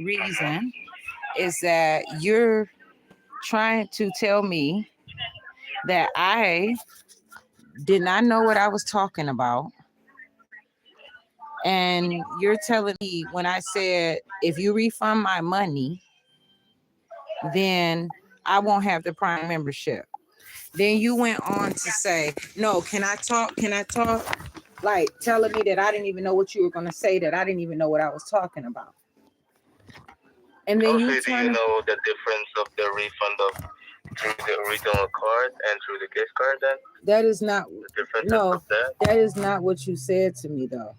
reason is that you're trying to tell me that I did not know what I was talking about. And you're telling me when I said, if you refund my money, then I won't have the Prime membership. Then you went on to say, no, can I talk? Can I talk? Like telling me that I didn't even know what you were going to say, that I didn't even know what I was talking about. And then Also, do you know the difference of the refund of through the original card and through the gift card then? That is not, no, of that? that is not what you said to me though.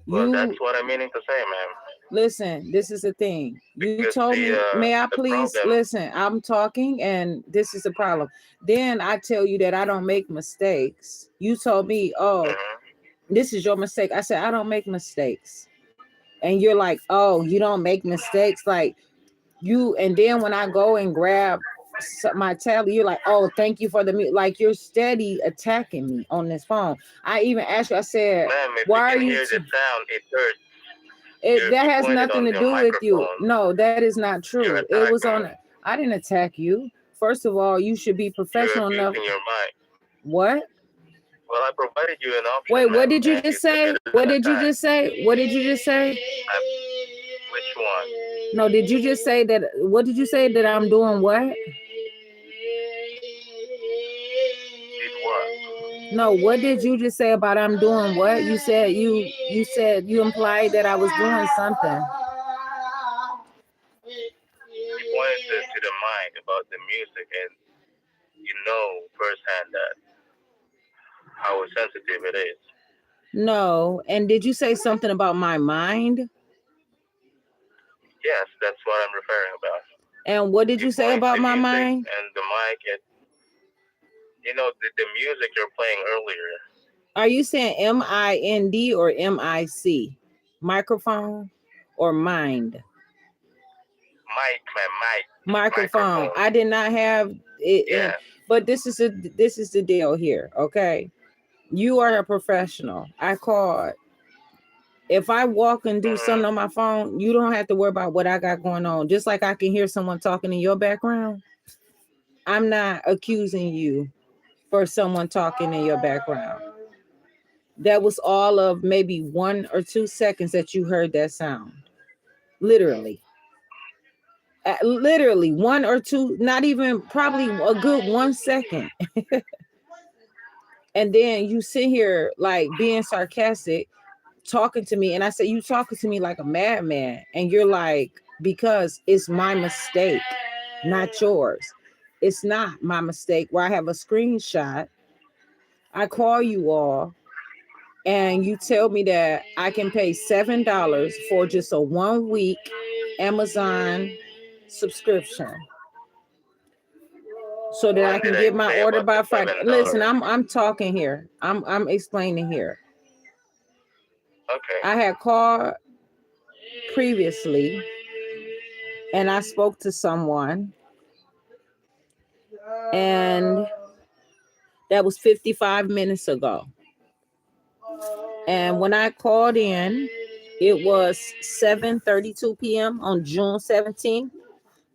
Well, that's what I'm meaning to say, ma'am. Listen, this is the thing. You Because told me, may I please problem, listen? I'm talking, and this is the problem. Then I tell you that I don't make mistakes. You told me, oh, this is your mistake. I said, I don't make mistakes. And you're like, oh, you don't make mistakes. Like you, and then when I go and grab my tablet, you're like, oh, thank you for the like you're steady attacking me on this phone. I even asked you, I said, ma'am, if why you are can you hear the sound, it hurts. that has nothing to do with you. No, that is not true. It was on. I didn't attack you. First of all, you should be professional enough. Your mind. What? Well, I provided you an option. Wait, what did you just say? What did you just say? What did you just say? Which one? No, did you just say that? What did you say that I'm doing? What? Did what? No, what did you just say about I'm doing what? You said you implied that I was doing something. You pointed to the mic about the music, and you know firsthand that how sensitive it is. No, and did you say something about my mind? Yes, that's what I'm referring about. And what did you say about my mind? And the mic, you know, the music you're playing earlier. Are you saying MIND or MIC? Microphone or mind? Mic. Microphone. I did not have it. Yeah. But this is the deal here. Okay. You are a professional. I called. If I walk and do something on my phone, you don't have to worry about what I got going on. Just like I can hear someone talking in your background. I'm not accusing you for someone talking in your background. That was all of maybe 1 or 2 seconds that you heard that sound. Literally 1 or 2, not even probably a good 1 second. And then you sit here like being sarcastic, talking to me. And I say, you talking to me like a madman. And you're like, because it's my mistake, not yours. It's not my mistake where I have a screenshot. I call you all and you tell me that I can pay $7 for just a 1 week Amazon subscription so that I can get my order by Friday. Listen, I'm talking here. I'm explaining here. Okay. I had called previously and I spoke to someone, and that was 55 minutes ago. And when I called in, it was 7:32 p.m. on June 17th,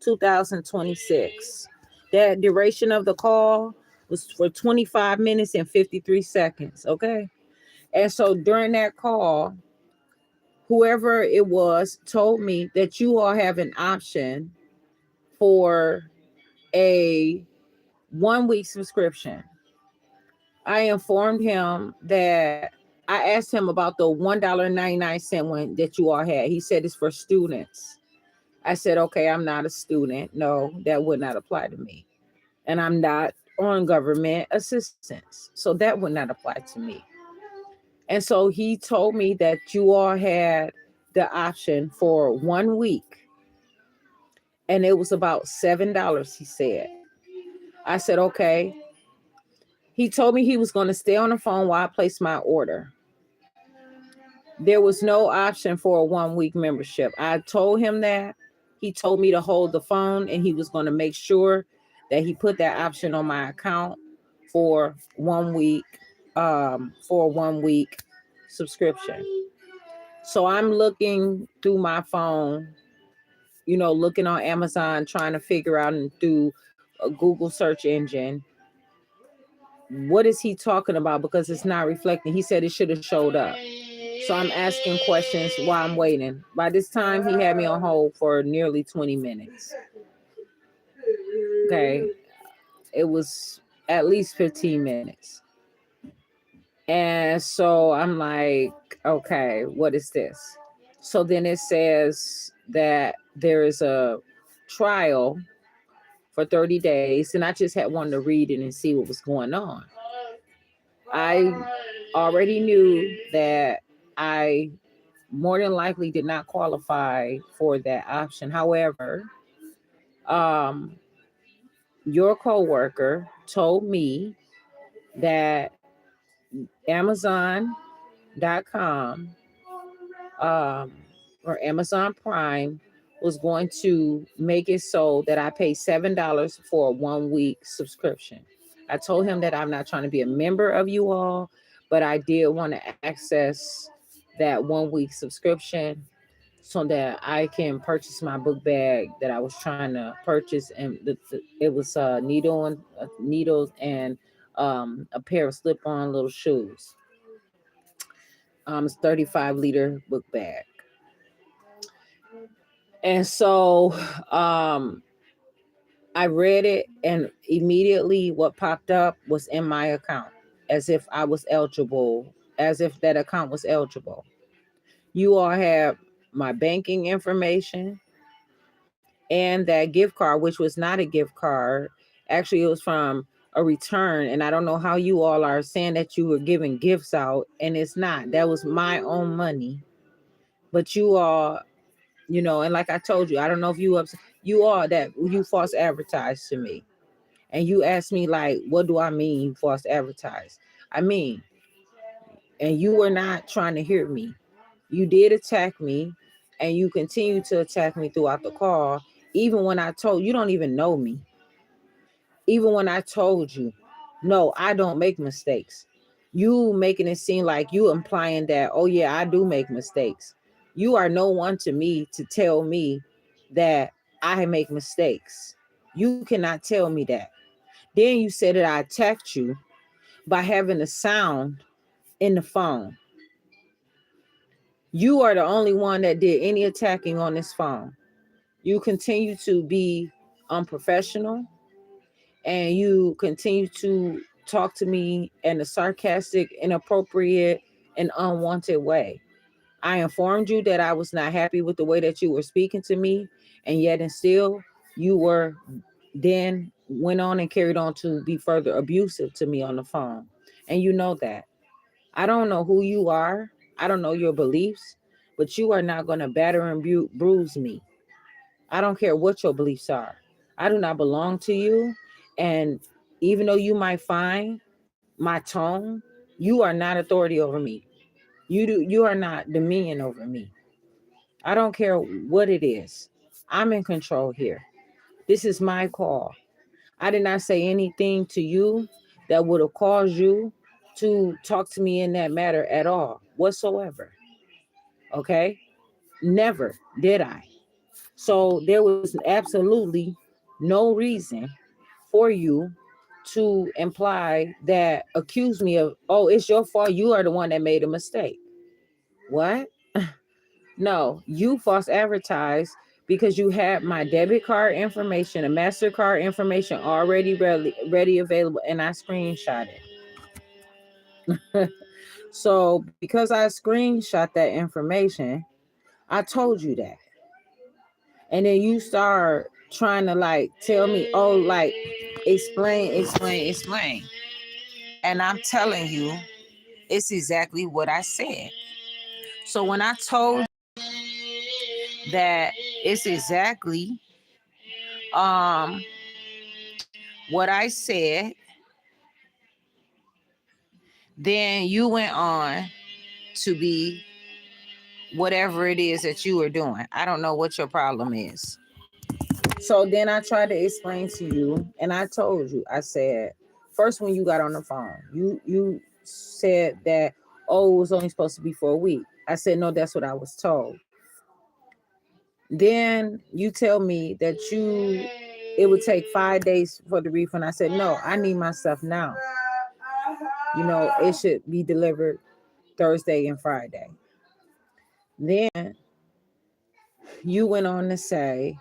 2026. That duration of the call was for 25 minutes and 53 seconds. Okay. And so during that call, whoever it was told me that you all have an option for a 1 week subscription. I informed him that I asked him about the $1.99 one that you all had. He said it's for students. I said, okay, I'm not a student. No, that would not apply to me. And I'm not on government assistance. So that would not apply to me. And so he told me that you all had the option for 1 week. And it was about $7, he said. I said, okay. He told me he was going to stay on the phone while I placed my order. There was no option for a 1 week membership. I told him that. He told me to hold the phone and he was going to make sure that he put that option on my account for 1 week, for a 1 week subscription. So I'm looking through my phone, looking on Amazon, trying to figure out and through a Google search engine, what is he talking about? Because it's not reflecting. He said it should have showed up. So I'm asking questions while I'm waiting. By this time, he had me on hold for nearly 20 minutes. Okay. It was at least 15 minutes. And so I'm like, okay, what is this? So then it says that there is a trial for 30 days. And I just had wanted to read it and see what was going on. I already knew that I more than likely did not qualify for that option. However, um, your coworker told me that Amazon.com or Amazon Prime was going to make it so that I pay $7 for a 1-week subscription. I told him that I'm not trying to be a member of you all, but I did want to access that 1-week subscription so that I can purchase my book bag that I was trying to purchase, and it was needles and a pair of slip-on little shoes. It's 35-liter book bag. And so I read it, and immediately what popped up was in my account, as if I was eligible, as if that account was eligible. You all have my banking information and that gift card, which was not a gift card. Actually, it was from a return. And I don't know how you all are saying that you were giving gifts out, and it's not. That was my own money. But you all, and like I told you, I don't know if you all that you false advertised to me. And you asked me, like, what do I mean you false advertise? I mean, and you were not trying to hear me. You did attack me, and you continue to attack me throughout the call, even when I told you don't even know me. Even when I told you, no, I don't make mistakes. You making it seem like you implying that, oh yeah, I do make mistakes. You are no one to me to tell me that I make mistakes. You cannot tell me that. Then you said that I attacked you by having a sound in the phone. You are the only one that did any attacking on this phone. You continue to be unprofessional, and you continue to talk to me in a sarcastic, inappropriate, and unwanted way. I informed you that I was not happy with the way that you were speaking to me, and yet and still you were then went on and carried on to be further abusive to me on the phone. And you know that. I don't know who you are. I don't know your beliefs, but you are not going to batter and bruise me. I don't care what your beliefs are. I do not belong to you. And even though you might find my tone, you are not authority over me. You are not dominion over me. I don't care what it is. I'm in control here. This is my call. I did not say anything to you that would have caused you to talk to me in that matter at all, whatsoever. Okay? Never did I. So there was absolutely no reason for you to imply that, accuse me of, oh, it's your fault. You are the one that made a mistake. What? No, you false advertised because you had my debit card information and MasterCard information already ready available, and I screenshot it. So because I screenshot that information, I told you that. And then you start trying to like tell me, oh, like explain. And I'm telling you, it's exactly what I said. So when I told that it's exactly what I said, then you went on to be whatever it is that you were doing. I don't know what your problem is. So then I tried to explain to you, and I told you, I said, first when you got on the phone, you said that, oh, it was only supposed to be for a week. I said, no, that's what I was told. Then you tell me that it would take 5 days for the refund. I said, no, I need my stuff now. It should be delivered Thursday and Friday. Then you went on to say,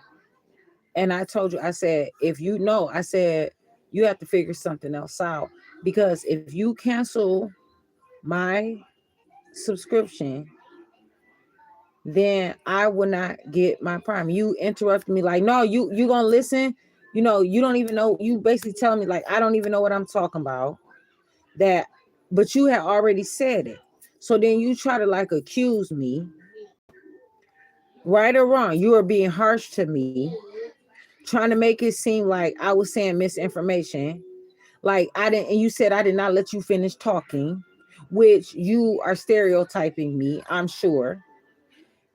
and I told you, I said, if you know, I said, you have to figure something else out. Because if you cancel my subscription, then I will not get my Prime. You interrupted me like, no, you gonna listen. You don't even know. You basically telling me like, I don't even know what I'm talking about. That, but you had already said it. So then you try to like accuse me, right or wrong. You are being harsh to me, trying to make it seem like I was saying misinformation. Like I didn't, and you said I did not let you finish talking, which you are stereotyping me, I'm sure.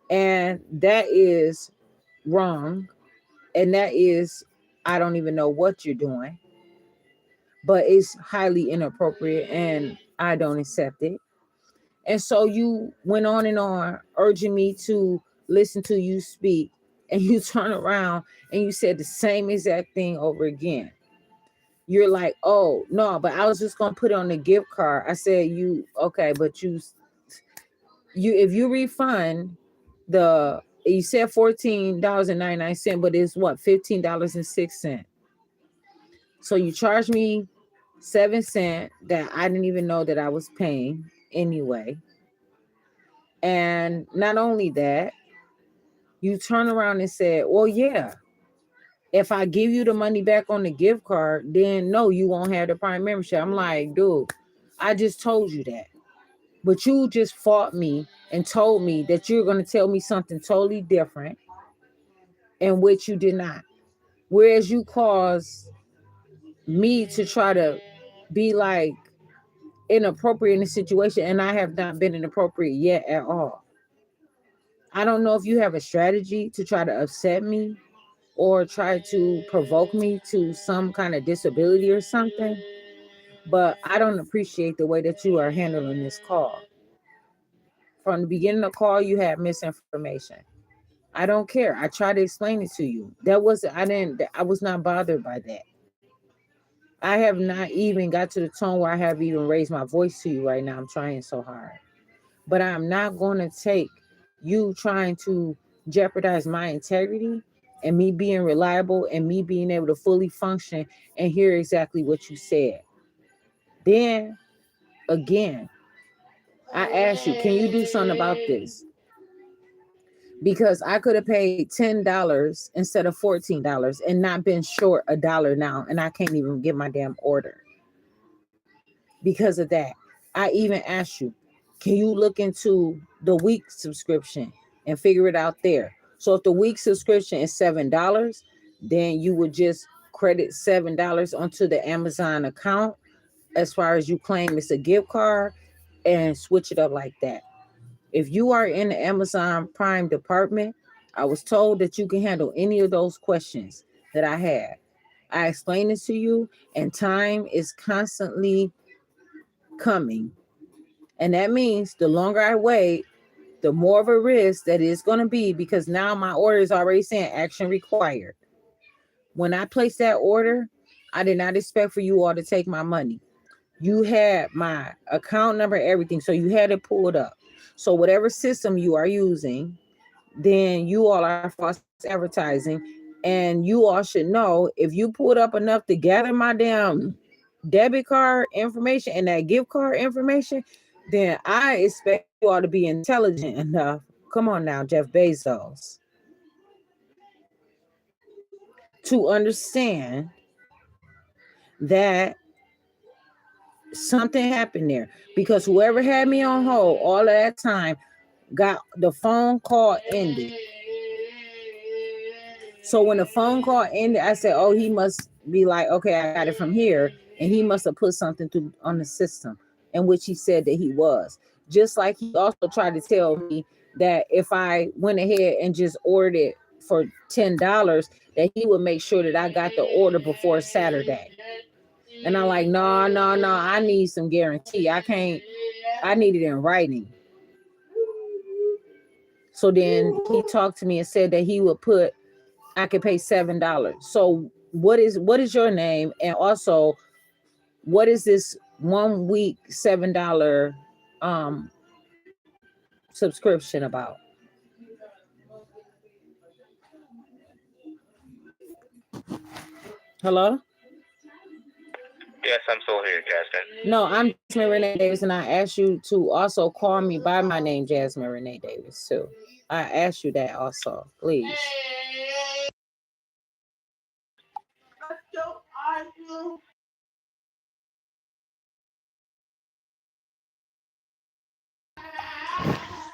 And that is wrong. And that is, I don't even know what you're doing, but it's highly inappropriate and I don't accept it. And so you went on and on, urging me to listen to you speak. And you turn around and you said the same exact thing over again. You're like, oh, no, but I was just going to put it on the gift card. I said, okay, but if you refund you said $14.99, but it's what, $15.06. So you charged me 7 cents that I didn't even know that I was paying anyway. And not only that, you turn around and said, well, yeah, if I give you the money back on the gift card, then no, you won't have the Prime membership. I'm like, dude, I just told you that. But you just fought me and told me that you're going to tell me something totally different, in which you did not. Whereas you caused me to try to be like inappropriate in the situation, and I have not been inappropriate yet at all. I don't know if you have a strategy to try to upset me or try to provoke me to some kind of disability or something, but I don't appreciate the way that you are handling this call. From the beginning of the call, you had misinformation. I don't care. I tried to explain it to you. I was not bothered by that. I have not even got to the tone where I have even raised my voice to you right now. I'm trying so hard. But I'm not going to take you trying to jeopardize my integrity and me being reliable and me being able to fully function and hear exactly what you said. Then again, I asked you, can you do something about this? Because I could have paid $10 instead of $14 and not been short $1 now, and I can't even get my damn order because of that. I even asked you, can you look into the week subscription and figure it out there? So if the week subscription is $7, then you would just credit $7 onto the Amazon account as far as you claim it's a gift card, and switch it up like that. If you are in the Amazon Prime department, I was told that you can handle any of those questions that I had. I explained it to you, and time is constantly coming. And that means the longer I wait, the more of a risk that it's going to be, because now my order is already saying action required. When I placed that order, I did not expect for you all to take my money. You had my account number, everything. So you had it pulled up. So whatever system you are using, then you all are false advertising. And you all should know, if you pulled up enough to gather my damn debit card information and that gift card information, then I expect you all to be intelligent enough. Come on now, Jeff Bezos, to understand that something happened there, because whoever had me on hold all of that time got the phone call ended. So when the phone call ended, I said, oh, he must be like, okay, I got it from here. And he must have put something through on the system, in which he said that he was. Just like he also tried to tell me that if I went ahead and just ordered it for $10, that he would make sure that I got the order before Saturday. And I'm like, no, I need some guarantee. I need it in writing. So then he talked to me and said that he would put, I could pay $7. So what is your name? And also, what is this 1 week $7 um subscription about? Hello? Yes, I'm still here, Jasmine. No, I'm Jasmine Renee Davis, and I asked you to also call me by my name, Jasmine Renee Davis, too. I asked you that also, please.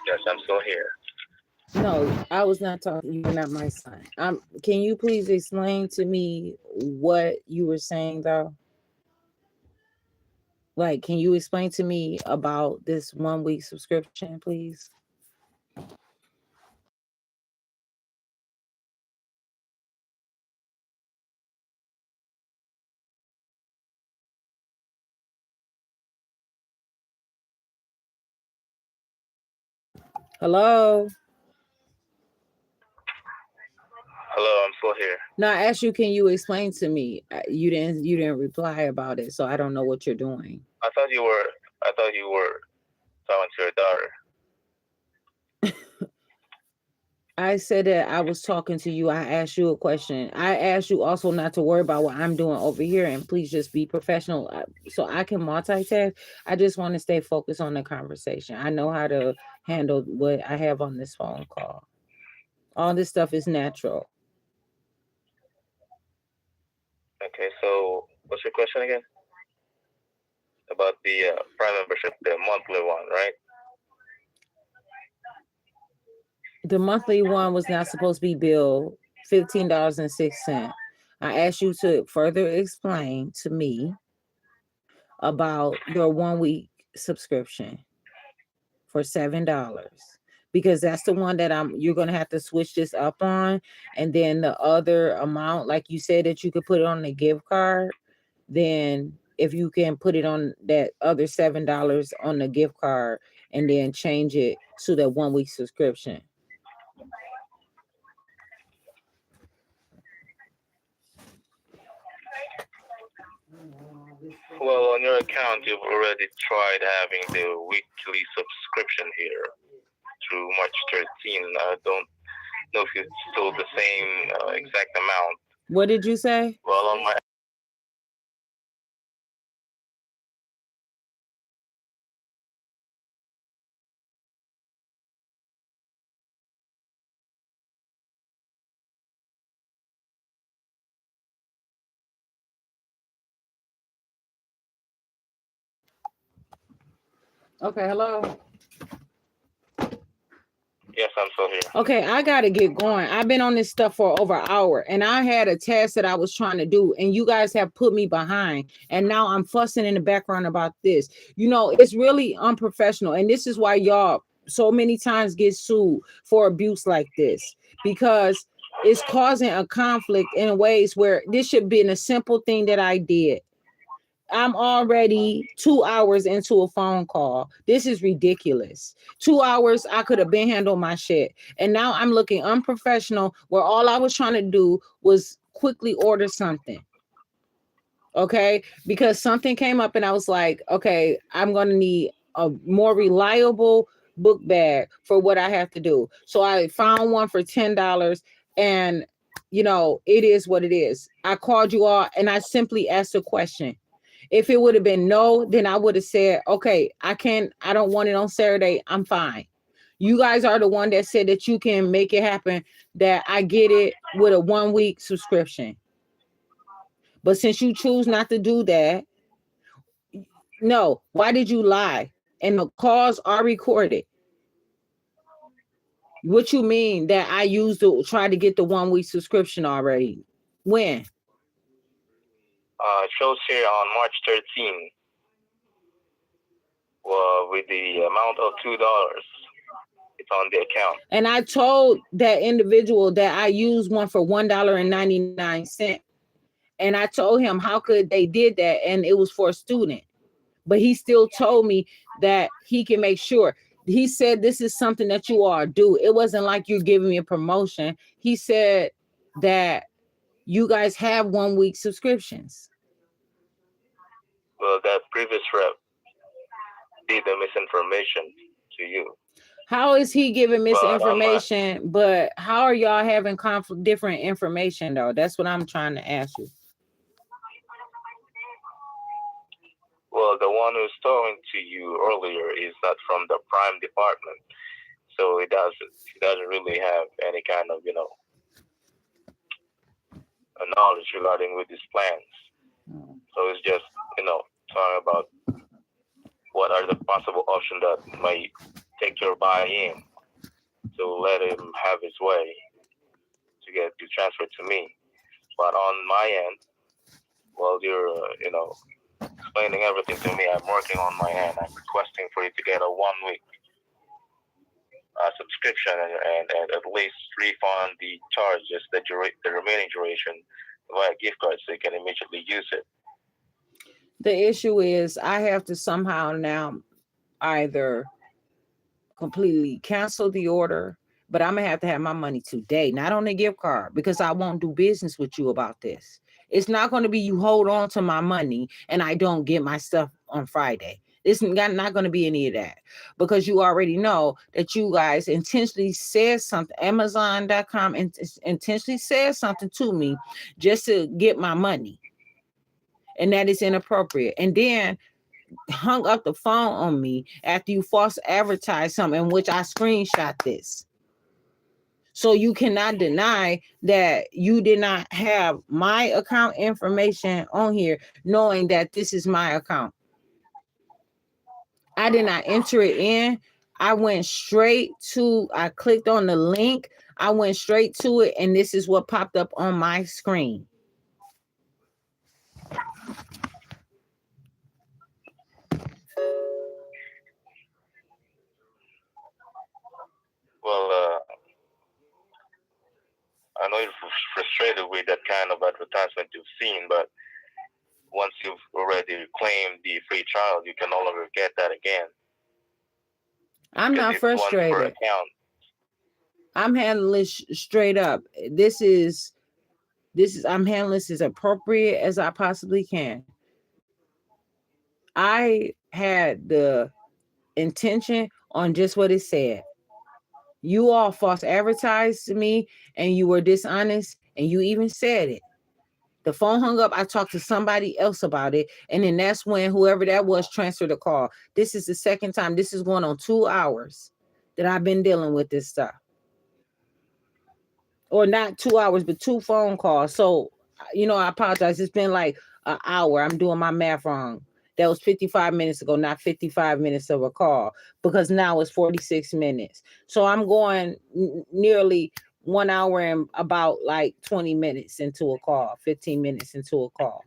Yes, I'm still here. No, I was not talking. You're not my son. Can you please explain to me what you were saying, though? Like, can you explain to me about this 1 week subscription, please? Hello? Hello, I'm still here. No, I asked you, can you explain to me? You didn't reply about it, so I don't know what you're doing. I thought you were talking to your daughter. I said that I was talking to you. I asked you a question. I asked you also not to worry about what I'm doing over here, and please just be professional so I can multitask. I just want to stay focused on the conversation. I know how to handle what I have on this phone call. All this stuff is natural. Okay, so what's your question again? About the Prime membership, the monthly one, right? The monthly one was not supposed to be billed $15.06. I asked you to further explain to me about your 1 week subscription for $7, because that's the one that you're gonna have to switch this up on. And then the other amount, like you said, that you could put it on the gift card, then if you can put it on that other $7 on the gift card and then change it to the 1 week subscription. Well, on your account, you've already tried having the weekly subscription here through March 13. I don't know if it's still the same exact amount. What did you say? Well, on my Okay, hello. yes, I'm still here. Okay, I gotta get going. I've been on this stuff for over an hour, and I had a task that I was trying to do, and you guys have put me behind, and now I'm fussing in the background about this. It's really unprofessional, and this is why y'all so many times get sued for abuse like this, because it's causing a conflict in ways where this should be a simple thing that I did. I'm already 2 hours into a phone call. This is ridiculous. 2 hours, I could have been handled my shit. And now I'm looking unprofessional where all I was trying to do was quickly order something. Okay. Because something came up and I was like, okay, I'm going to need a more reliable book bag for what I have to do. So I found one for $10, and it is what it is. I called you all and I simply asked a question. If it would have been no, then I would have said, okay, I don't want it on Saturday. I'm fine. You guys are the one that said that you can make it happen, that I get it with a 1 week subscription. But since you choose not to do that, no, why did you lie? And the calls are recorded. What you mean that I used to try to get the 1 week subscription already? When? It shows here on March 13 with the amount of $2. It's on the account. And I told that individual that I used one for $1.99. And I told him how could they did that, and it was for a student. But he still told me that he can make sure. he said this is something that you all do. It wasn't like you're giving me a promotion. He said that you guys have 1 week subscriptions. Well, that previous rep did the misinformation to you. How is he giving But misinformation? But how are y'all having conflict, different information though? That's what I'm trying to ask you. well, the one who's talking to you earlier is not from the Prime department, so he doesn't really have any kind of knowledge regarding with his plans. So it's just talking about what are the possible options that might take your buy-in to let him have his way to get you transferred to me. But on my end, well, you're explaining everything to me. I'm working on my end. I'm requesting for you to get a 1 week subscription and at least refund the charges, the remaining duration via gift card, so you can immediately use it. The issue is I have to somehow now either completely cancel the order, but I'm gonna have to have my money today, not on the gift card, because I won't do business with you about this. It's not going to be you hold on to my money and I don't get my stuff on Friday. It's not going to be any of that, because you already know that you guys intentionally said something. Amazon.com intentionally said something to me just to get my money, and that is inappropriate. And then hung up the phone on me after you false advertised something, in which I screenshot this. So you cannot deny that you did not have my account information on here, knowing that this is my account. I did not enter it in. I clicked on the link. I went straight to it, and this is what popped up on my screen. Well, I know you're frustrated with that kind of advertisement you've seen, but once you've already claimed the free trial, you can no longer get that again. I'm not frustrated. Once per account. I'm handling straight up. I'm handling this as appropriate as I possibly can. I had the intention on just what it said. You all false advertised to me, and you were dishonest, and you even said it. The phone hung up. I talked to somebody else about it, and then that's when whoever that was transferred the call. This is the second time. This is going on 2 hours that I've been dealing with this stuff. Or not 2 hours, but 2 phone calls. So, I apologize. It's been like an hour. I'm doing my math wrong. That was 55 minutes ago, not 55 minutes of a call, because now it's 46 minutes. So I'm going nearly 1 hour and about like 20 minutes into a call, 15 minutes into a call.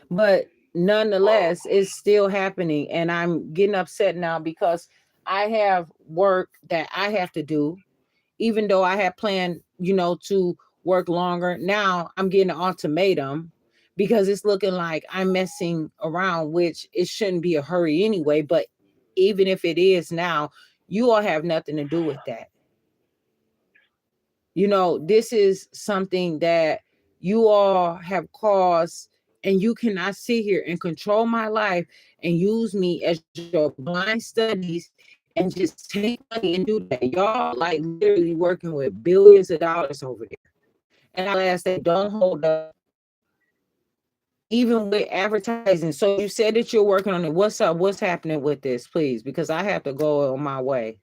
But nonetheless, it's still happening. And I'm getting upset now because I have work that I have to do. Even though I had planned, to work longer, now I'm getting an ultimatum because it's looking like I'm messing around, which it shouldn't be a hurry anyway. But even if it is now, you all have nothing to do with that. This is something that you all have caused, and you cannot sit here and control my life and use me as your blind studies and just take money and do that. Y'all like literally working with billions of dollars over there. And I'll ask that don't hold up, even with advertising. So you said that you're working on it. What's up? What's happening with this, please? Because I have to go on my way.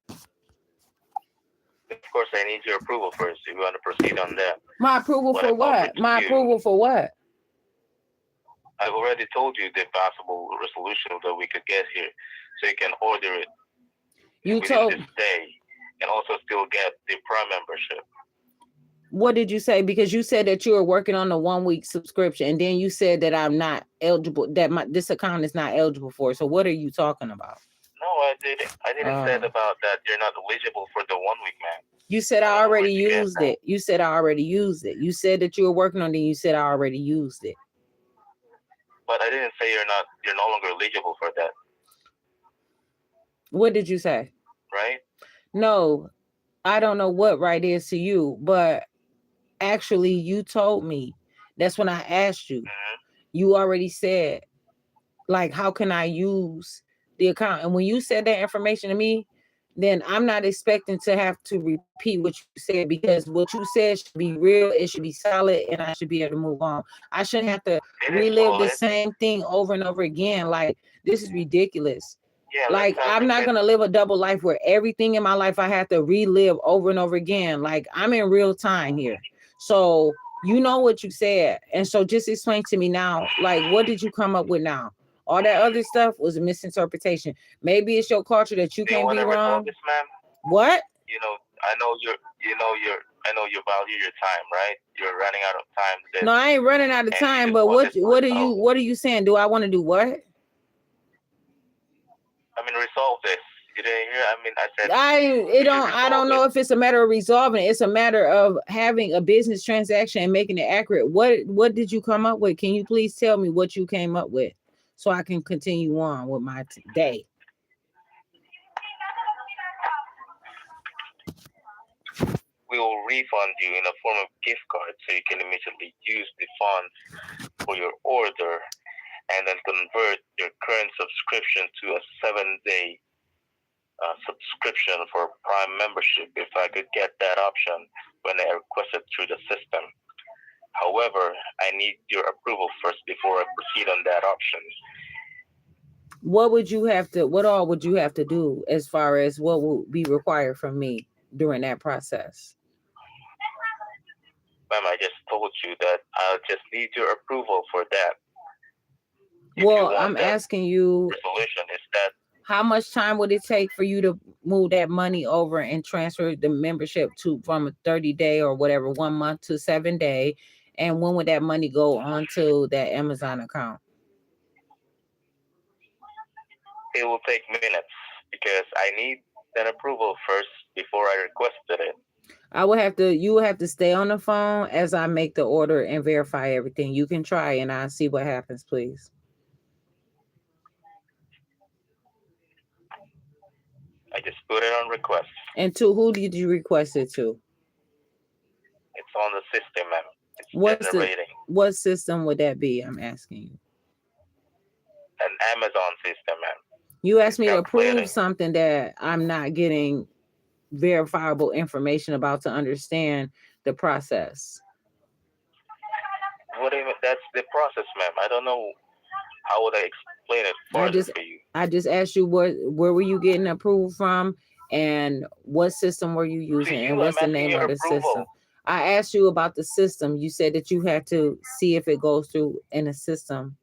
Of course, I need your approval first if you want to proceed on that. My approval for what? My approval for what? I've already told you the possible resolution that we could get here, so you can order it within this day and also still get the Prime membership. What did you say? Because you said that you were working on the 1 week subscription, and then you said that I'm not eligible, that this account is not eligible for it. So what are you talking about? No, I didn't say about that. You're not eligible for the 1 week, man. You said I already used it. You said I already used it. You said that you were working on it. You said I already used it. But I didn't say you're no longer eligible for that. What did you say? Right? No, I don't know what right is to you, but actually you told me. That's when I asked you. Mm-hmm. You already said, like, how can I use the account? And when you said that information to me, then I'm not expecting to have to repeat what you said, because what you said should be real, it should be solid, and I should be able to move on. I shouldn't have to relive the same thing over and over again. Like, this is ridiculous. Yeah, like, I'm not gonna live a double life where everything in my life I have to relive over and over again. Like, I'm in real time here. So you know what you said. And so just explain to me now, like, what did you come up with now? All that other stuff was a misinterpretation. Maybe it's your culture that you can't be wrong. This, ma'am? What? You know, I know you value your time, right? You're running out of time. No, I ain't running out of time, but what are you saying? Do I want to do what? I mean, resolve this. You didn't hear? I mean, I said I don't know if it's a matter of resolving it. It's a matter of having a business transaction and making it accurate. What did you come up with? Can you please tell me what you came up with so I can continue on with my day? We will refund you in a form of gift card so you can immediately use the funds for your order and then convert your current subscription to a 7-day subscription for Prime membership if I could get that option when I request it through the system. However, I need your approval first before I proceed on that option. What all would you have to do as far as what will be required from me during that process? Ma'am, I just told you that I'll just need your approval for that. Well, I'm asking you, resolution is that how much time would it take for you to move that money over and transfer the membership from a 30-day or whatever, 1 month to 7-day? And when would that money go onto that Amazon account? It will take minutes because I need an approval first before I requested it. You will have to stay on the phone as I make the order and verify everything. You can try and I'll see what happens, please. I just put it on request. And to who did you request it to? It's on the system, ma'am. It's generating. What system would that be? I'm asking you. An Amazon system, ma'am. You asked me to approve something that I'm not getting verifiable information about to understand the process. What do you mean? That's the process, ma'am. I don't know. How would I explain it for you? I just asked you where were you getting approved from and what system were you using and what's the name of the system? I asked you about the system. You said that you had to see if it goes through in a system.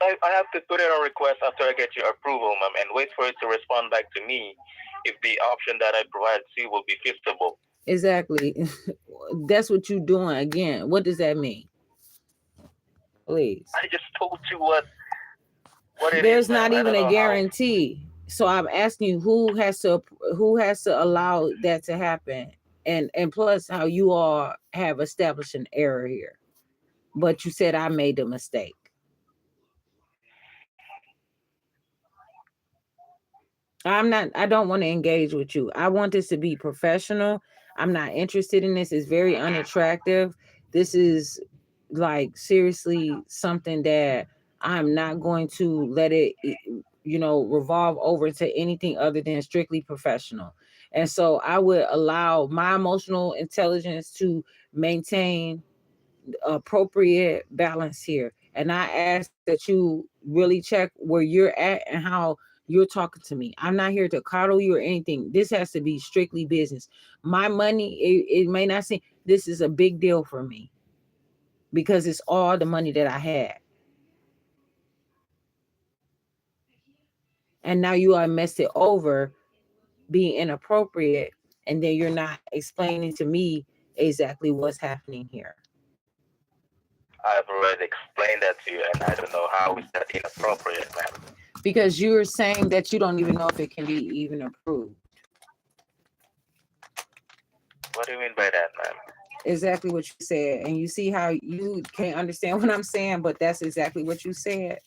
I have to put it on request after I get your approval, ma'am, and wait for it to respond back to me if the option that I provide to you will be feasible. Exactly. That's what you're doing again. What does that mean? Please. I just told you what it There's is, not even a guarantee. So I'm asking you who has to allow that to happen, and plus how you all have established an error here. But you said I made a mistake. I don't want to engage with you. I want this to be professional. I'm not interested in this. It's very unattractive. This is like seriously something that I'm not going to let it, revolve over to anything other than strictly professional. And so I would allow my emotional intelligence to maintain appropriate balance here. And I ask that you really check where you're at and how you're talking to me. I'm not here to coddle you or anything. This has to be strictly business. My money, it may not seem, this is a big deal for me because it's all the money that I had. And now you are messed it over, being inappropriate, and then you're not explaining to me exactly what's happening here. I've already explained that to you, and I don't know how is that inappropriate, ma'am. Because you're saying that you don't even know if it can be even approved. What do you mean by that, ma'am? exactly what you said. And you see how you can't understand what I'm saying, but that's exactly what you said.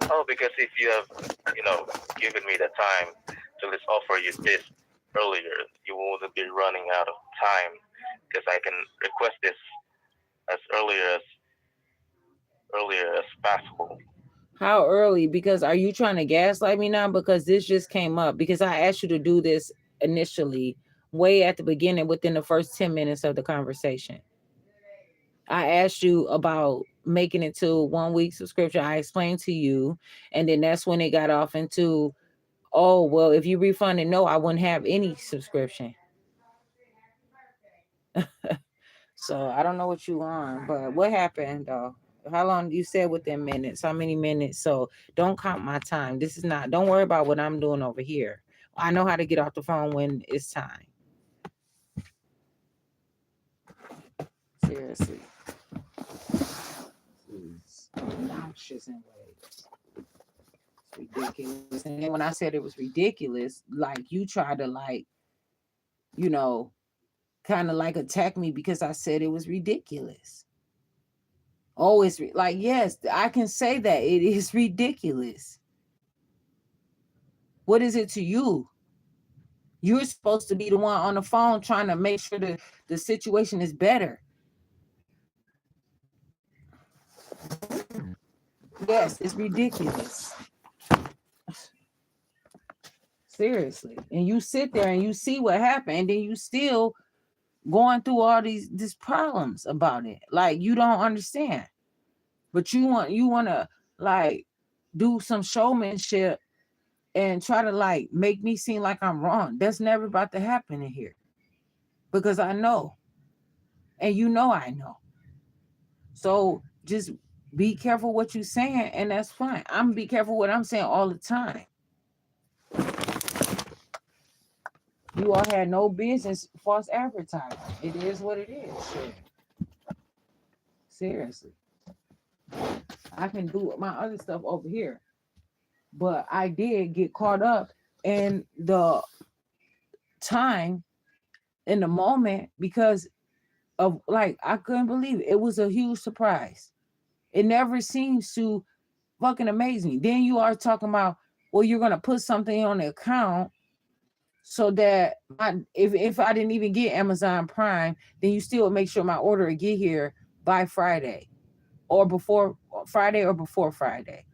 Oh, because if you have, given me the time to let's offer you this earlier, you wouldn't be running out of time because I can request this as earlier as possible. How early? Because are you trying to gaslight me now? Because this just came up. Because I asked you to do this initially, way at the beginning, within the first 10 minutes of the conversation. I asked you about making it to 1 week subscription. I explained to you, and then that's when it got off into, oh, well, if you refunded, no, I wouldn't have any subscription. So I don't know what you on, but what happened though? How long you said within minutes? How many minutes? So don't count my time. This is not, don't worry about what I'm doing over here. I know how to get off the phone when it's time. Seriously. It's obnoxious in ways. It's ridiculous. And then when I said it was ridiculous, like you tried to you know, kind of like attack me because I said it was ridiculous. Oh, it's like, yes, I can say that it is ridiculous. What is it to you? You're supposed to be the one on the phone trying to make sure that the situation is better. Yes, it's ridiculous. Seriously. And you sit there and you see what happened, and then you still going through all these problems about it. Like you don't understand. But you want to like do some showmanship and try to like make me seem like I'm wrong. That's never about to happen in here. Because I know. And you know I know. So just be careful what you're saying, and that's fine. I'm be careful what I'm saying all the time. You all had no business false advertising. It is what it is. Shit. Seriously. I can do my other stuff over here. But I did get caught up in the time, in the moment, because of like I couldn't believe it. It was a huge surprise. It never seems to fucking amaze me. Then you are talking about, well, you're gonna put something on the account so that if I didn't even get Amazon Prime, then you still make sure my order will get here by Friday or before Friday.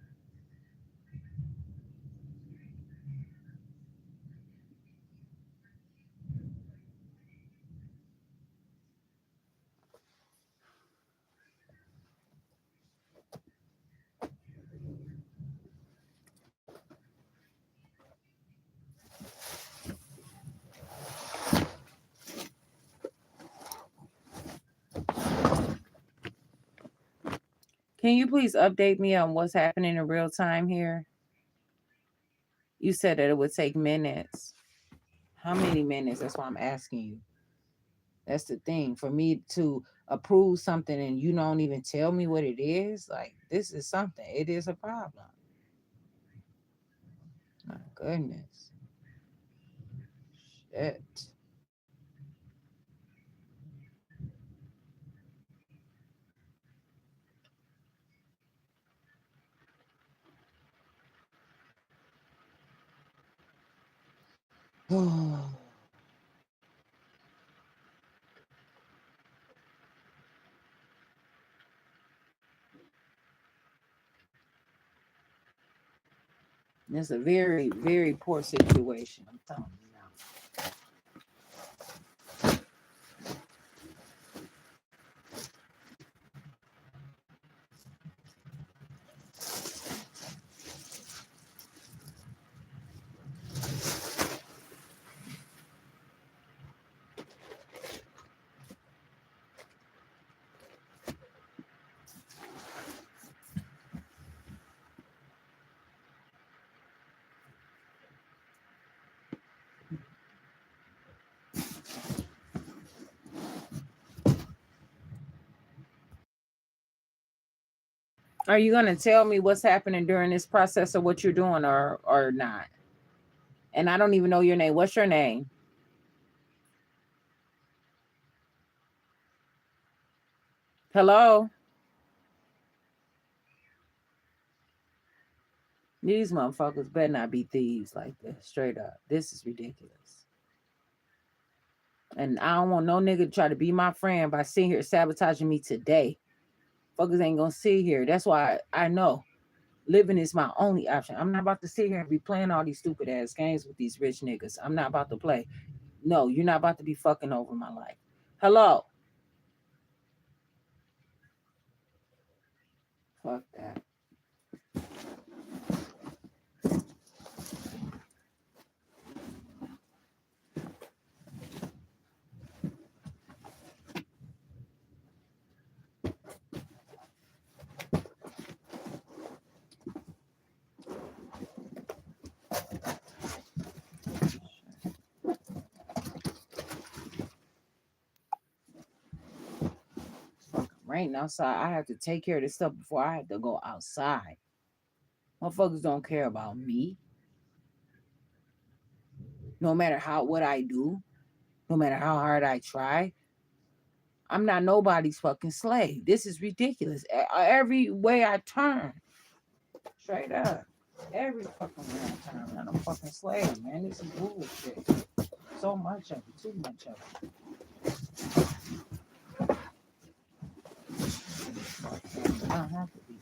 Can you please update me on what's happening in real time here? You said that it would take minutes. How many minutes? That's why I'm asking you. That's the thing. For me to approve something and you don't even tell me what it is, like this is something. It is a problem. My goodness. Shit. It's a very, very poor situation. I'm telling you now. Are you gonna tell me what's happening during this process of what you're doing or not? And I don't even know your name. What's your name? Hello? These motherfuckers better not be thieves like this. Straight up. This is ridiculous. And I don't want no nigga to try to be my friend by sitting here sabotaging me today. Fuckers ain't gonna sit here. That's why I know living is my only option. I'm not about to sit here and be playing all these stupid ass games with these rich niggas. I'm not about to play. No, you're not about to be fucking over my life. Hello? Fuck that. Raining outside. I have to take care of this stuff before I have to go outside. Motherfuckers don't care about me. No matter what I do, no matter how hard I try, I'm not nobody's fucking slave. This is ridiculous. Every way I turn, straight up, every fucking way I turn, I'm a fucking slave, man. This is bullshit. So much of it, too much of it. I don't have to be.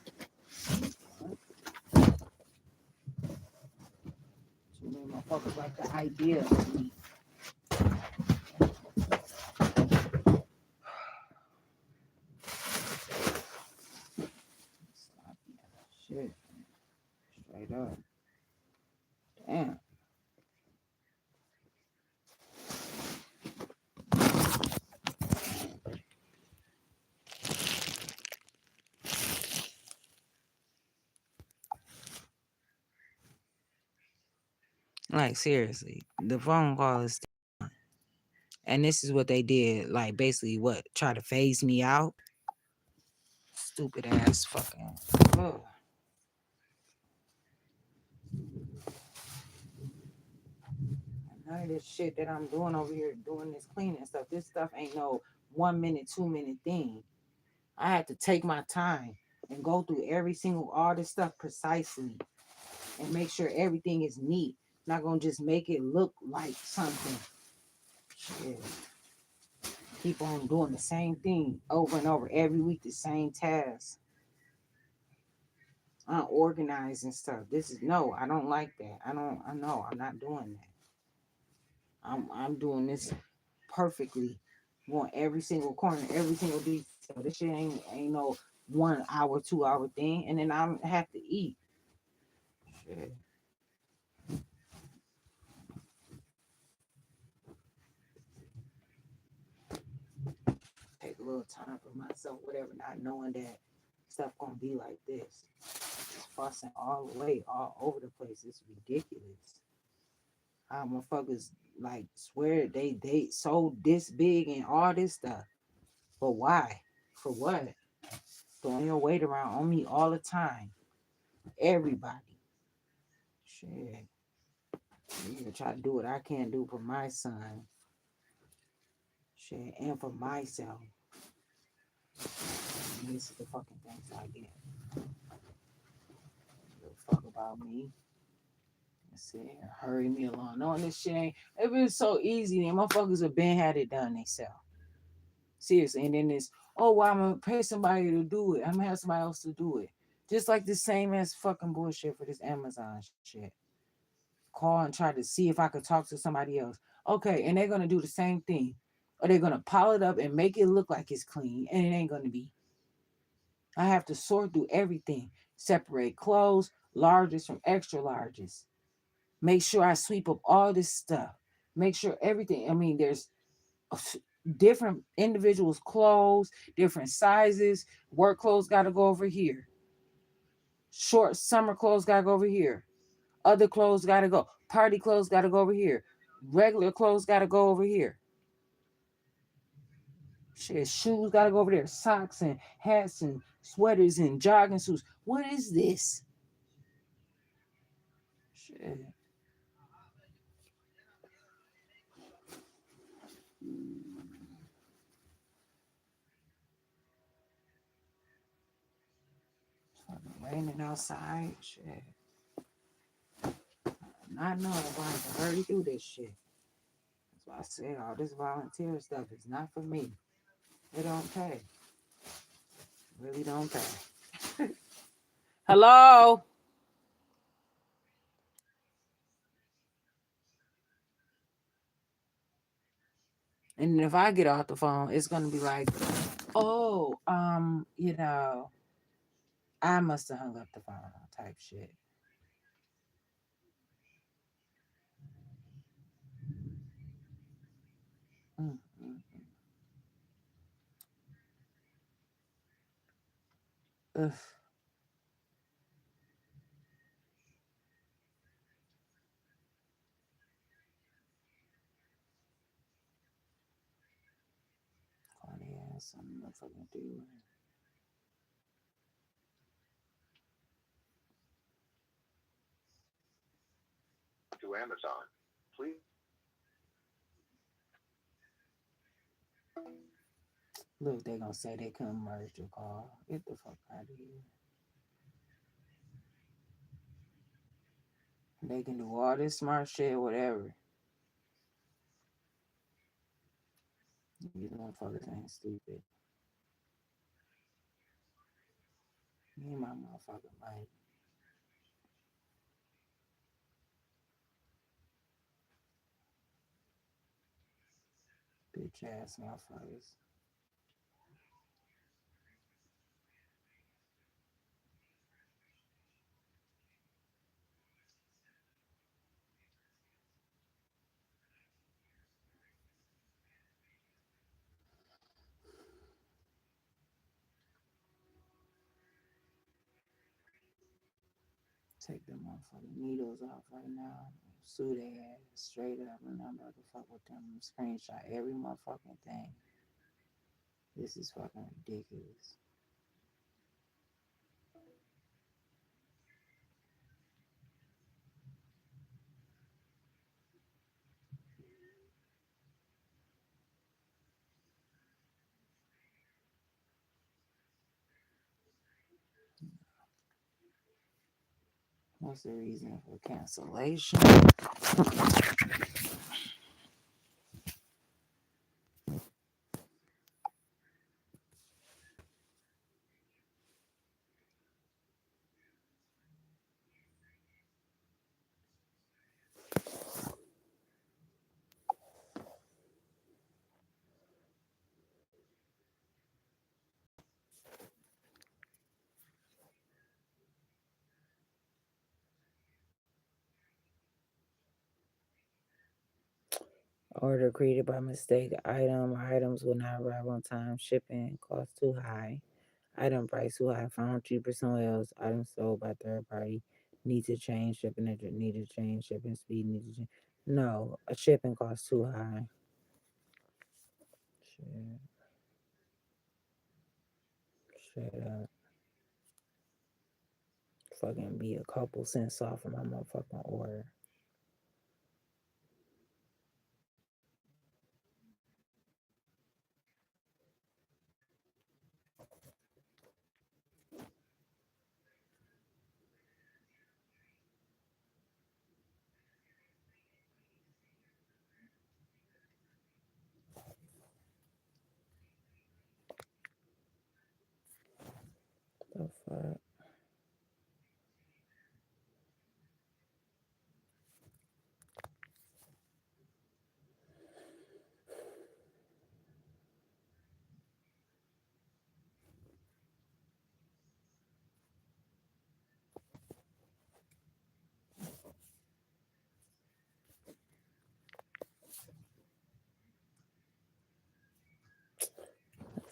Too many motherfuckers like the idea of me. Shit. Straight up. Damn. Like, seriously, the phone call is still on. And this is what they did. Like, basically, what? Try to phase me out? Stupid ass fucking. Ugh. None of this shit that I'm doing over here, doing this cleaning stuff, this stuff ain't no 1 minute, 2 minute thing. I had to take my time and go through all this stuff precisely and make sure everything is neat. Not gonna just make it look like something. Shit. Keep on doing the same thing over and over every week, the same task. Unorganized and stuff. I don't like that. I know I'm not doing that. I'm doing this perfectly. Want every single corner, every single detail. This shit ain't no 1 hour, 2 hour thing, and then I have to eat. Shit. Take a little time for myself, whatever, not knowing that stuff gonna be like this. It's fussing all the way, all over the place. It's ridiculous. How motherfuckers like swear they sold this big and all this stuff. But why? For what? Throwing your weight around on me all the time. Everybody. Shit. I'm gonna try to do what I can do for my son. Shit. And for myself. And this is the fucking things I get. Give a fuck about me. Sit here, hurry me along. Knowing this shit ain't, if it's so easy, then motherfuckers have been had it done themselves. Seriously. And then this, oh, well, I'm gonna pay somebody to do it. I'm gonna have somebody else to do it. Just like the same as fucking bullshit for this Amazon shit. Call and try to see if I could talk to somebody else. Okay, and they're gonna do the same thing. Or they're gonna pile it up and make it look like it's clean, and it ain't gonna be. I have to sort through everything. Separate clothes, larges from extra larges. Make sure I sweep up all this stuff. Make sure everything. I mean, there's different individuals' clothes, different sizes. Work clothes got to go over here. Short summer clothes got to go over here. Other clothes got to go. Party clothes got to go over here. Regular clothes got to go over here. Shit, shoes got to go over there. Socks and hats and sweaters and jogging suits. What is this? Shit. raining outside. Shit. Not knowing if I have to hurry through this shit. That's why I said all this volunteer stuff is not for me. It don't pay. Really don't pay. Hello? And if I get off the phone, it's gonna be like, oh, I must have hung up the phone type shit. Ugh. Funny ass, something to fucking do. To Amazon, please. Look, they gonna say they couldn't merge your call. Get the fuck out of here. They can do all this smart shit, whatever. These motherfuckers ain't stupid. Me and my motherfucking mic. Bitch ass motherfuckers. Take them motherfucking needles off right now. Sue their ass straight up. And I'm about to fuck with them. Screenshot every motherfucking thing. This is fucking ridiculous. What's the reason for cancellation? Order created by mistake. Items will not arrive on time. Shipping cost too high. Item price too high. Found cheaper somewhere else. Item sold by third party. Need to change shipping address. Need to change shipping speed. Need to change. No, a shipping cost too high. Shut up. Fucking be a couple cents off of my motherfucking order. The fuck?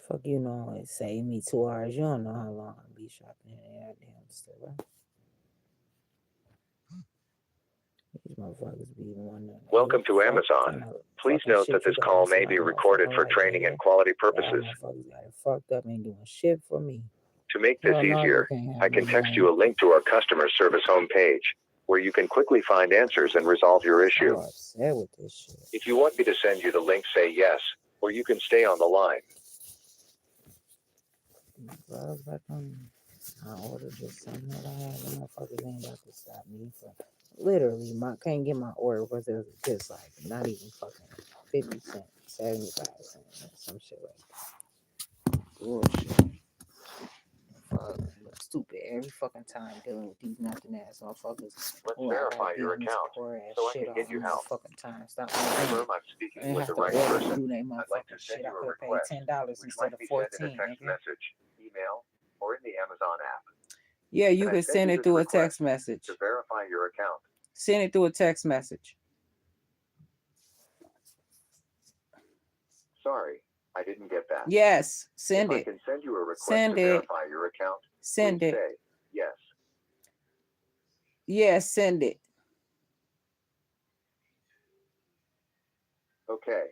Fuck, you know, it saved me 2 hours. You don't know how long I be shopping in that damn store. These motherfuckers be wondering. Welcome to Amazon. Please note that this call may be recorded for training and quality purposes. Motherfuckers got it fucked up, ain't doing shit for me. To make this easier, I can text you a link to our customer service homepage, where you can quickly find answers and resolve your issue. I'm upset with this shit. If you want me to send you the link, say yes, or you can stay on the line. Back on. I ordered just something that I had. The motherfuckers ain't about to stop me for literally can't get my order because it was just like not even fucking 50 cents, 75 cents, some shit like that. Bullshit. Fuck, stupid every fucking time dealing with these nothing ass motherfuckers. Let's Oh, I verify gotta your deal with this account poor ass so I shit can all get the you help. motherfucking time. Stop Confirm me. I'm speaking I with have the to right order person. do they I'd like to motherfucking send shit. I you a could have paid request, $10 which instead might of be sent in a 14. text Nigga. message, email, or in the Amazon app. Yeah, you Can I could send send you it this through a request text message. to verify your account? Send it through a text message. Sorry, I didn't get that. Yes, send if it. I can send you a request Send to it. verify your account, Send please it. say yes. Yes, send it. Okay,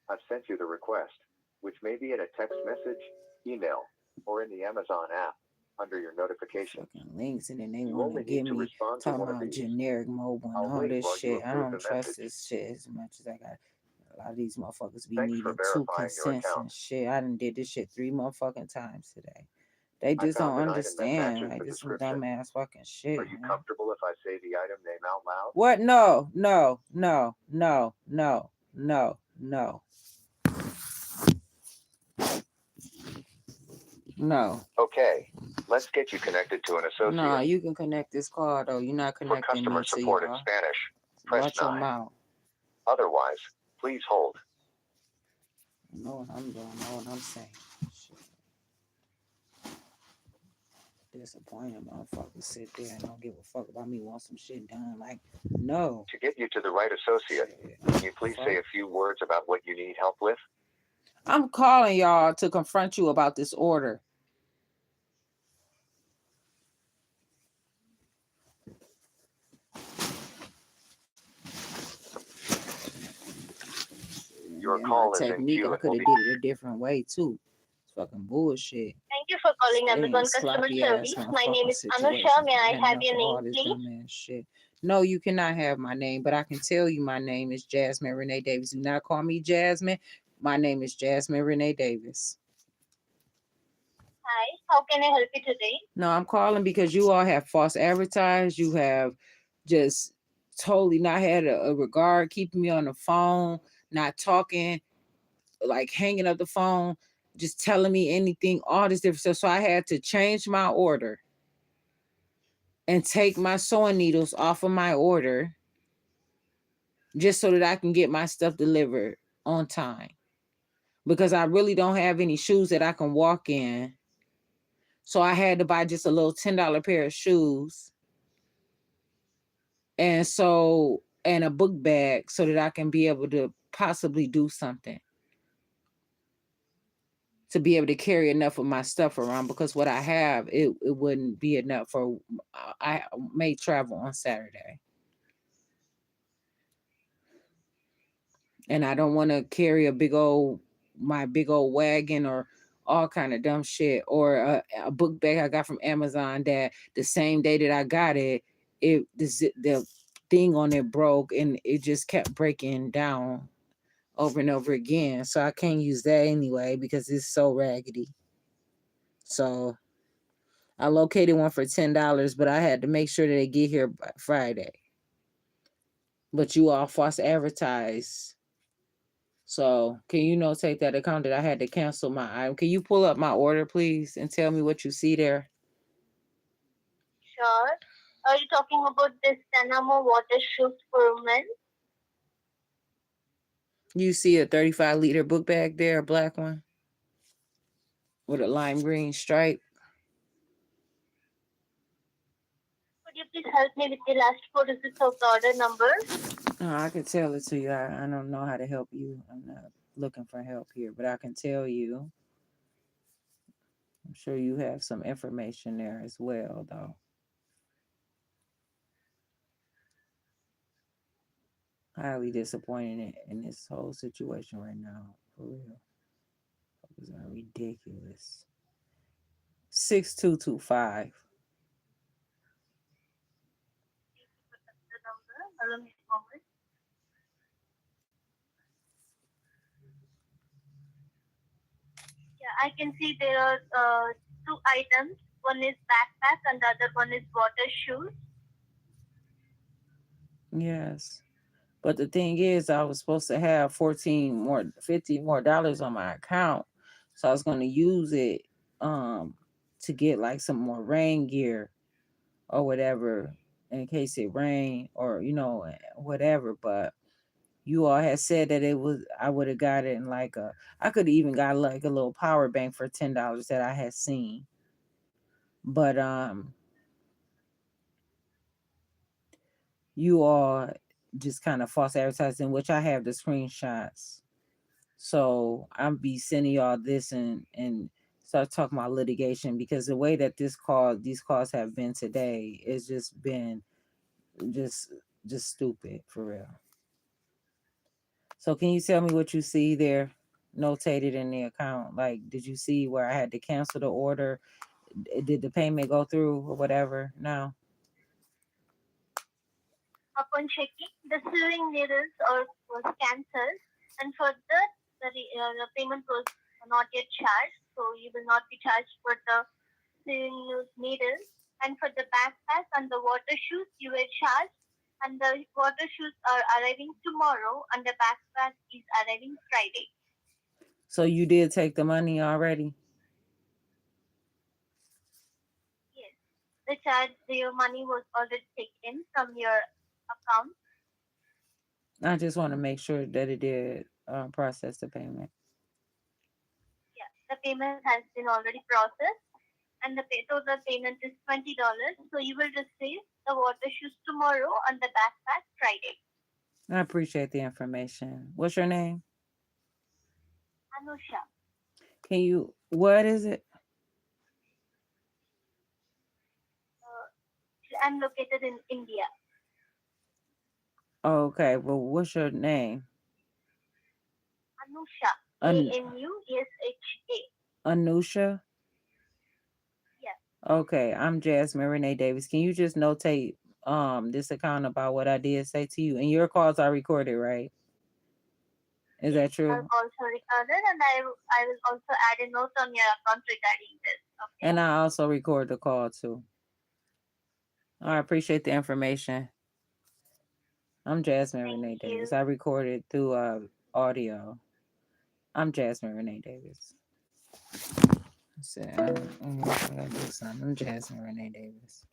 I've sent you the request, which may be in a text message, email, or in the Amazon app under your notifications. Fucking links, and then they You want to only give need to me respond to talking one of about these. generic mobile and I'll all wait this while you shit. I approve don't the trust message. this shit as much as I got. A lot of these motherfuckers be Thanks for needing two verifying your consents account. and shit. I done did this shit 3 motherfucking times today. They I just don't found an item that understand. matches Like the this some description. dumbass fucking shit. Are you Man. comfortable if I say the item name out loud? What? No, no, no, no, no, no, no. No. Okay, let's get you connected to an associate. No, you can connect this call though. You're not For connecting customer me to support in y'all. Spanish, press Watch your 9. mouth. Otherwise, please hold. I know what I'm doing. I know what I'm saying. Shit. Disappointed motherfuckers sit there and don't give a fuck about me. Want some shit done? Like, no. To get you to the right associate, Shit. can you please say a few words about what you need help with? I'm calling y'all to confront you about this order. Your And my call is in technique, queue I and could will have be. did it a different way too. It's fucking bullshit. Thank you for calling Amazon customer service. My name is Anusha. May I have your name, please? Dumbass shit. No, you cannot have my name, but I can tell you my name is Jasmine Renee Davis. Do not call me Jasmine. My name is Jasmine Renee Davis. Hi, how can I help you today? No, I'm calling because you all have false advertised. You have just totally not had a regard, keeping me on the phone, not talking, like hanging up the phone, just telling me anything, all this different stuff. So I had to change my order and take my sewing needles off of my order just so that I can get my stuff delivered on time. Because I really don't have any shoes that I can walk in. So I had to buy just a little $10 pair of shoes. And a book bag so that I can be able to possibly do something. To be able to carry enough of my stuff around, because what I have, it wouldn't be enough for, I may travel on Saturday. And I don't want to carry my big old wagon or all kind of dumb shit, or a book bag I got from Amazon that the same day that I got it, the thing on it broke and it just kept breaking down over and over again. So I can't use that anyway because it's so raggedy. So I located one for $10, but I had to make sure that they get here by Friday. But you all false advertise. So can you notate that account that I had to cancel my item? Can you pull up my order, please, and tell me what you see there? Sure. Are you talking about this Dynamo water shoes for men? You see a 35-liter book bag there, a black one with a lime green stripe. Could you please help me with the last 4 digits of the order number? Oh, I can tell it to you. I don't know how to help you. I'm not looking for help here, but I can tell you. I'm sure you have some information there as well, though. Highly disappointed in this whole situation right now. For real. It's ridiculous. 6225. The number. Allow me a moment. Yeah, I can see there are 2 items. one is backpack and the other one is water shoes. Yes. But the thing is, I was supposed to have 14 more, $50 more on my account. So I was going to use it um to get like some more rain gear or whatever in case it rained or whatever. But you all had said that it was I would have got it in like I could have even got like a little power bank for $10 that I had seen. But you all just kind of false advertising, which I have the screenshots. So I'm be sending y'all this and start talking about litigation because the way that these calls have been today is just been just just stupid for real. So can you tell me what you see there notated in the account? Like, did you see where I had to cancel the order? Did the payment go through or whatever? No. Upon checking, the sewing needles was cancelled, and for that, the payment was not yet charged, so you will not be charged for the sewing needles. And for the backpack and the water shoes, you were charged, and the water shoes are arriving tomorrow, and the backpack is arriving Friday. So you did take the money already? Yes, your money was already taken from your account. I just want to make sure that it did process the payment. Yeah, the payment has been already processed, and the total payment is $20. So you will receive the water shoes tomorrow and the backpack Friday. I appreciate the information. What's your name? Anusha, What is it? uh, I'm located in India. Okay, well, what's your name? Anusha, An- Anusha. Anusha? Yeah, Okay, I'm Jasmine Renee Davis. Can you just notate this account about what I did say to you? And your calls are recorded, right? Is yes. that I'll true? also record it, and I will also add a note on your account regarding this. Okay. And I also record the call too. I Yes. appreciate the information. I'm Jasmine Thank Renee Davis. you. I recorded through audio. I'm Jasmine Renee Davis. I said, I gotta do something. I'm Jasmine Renee Davis.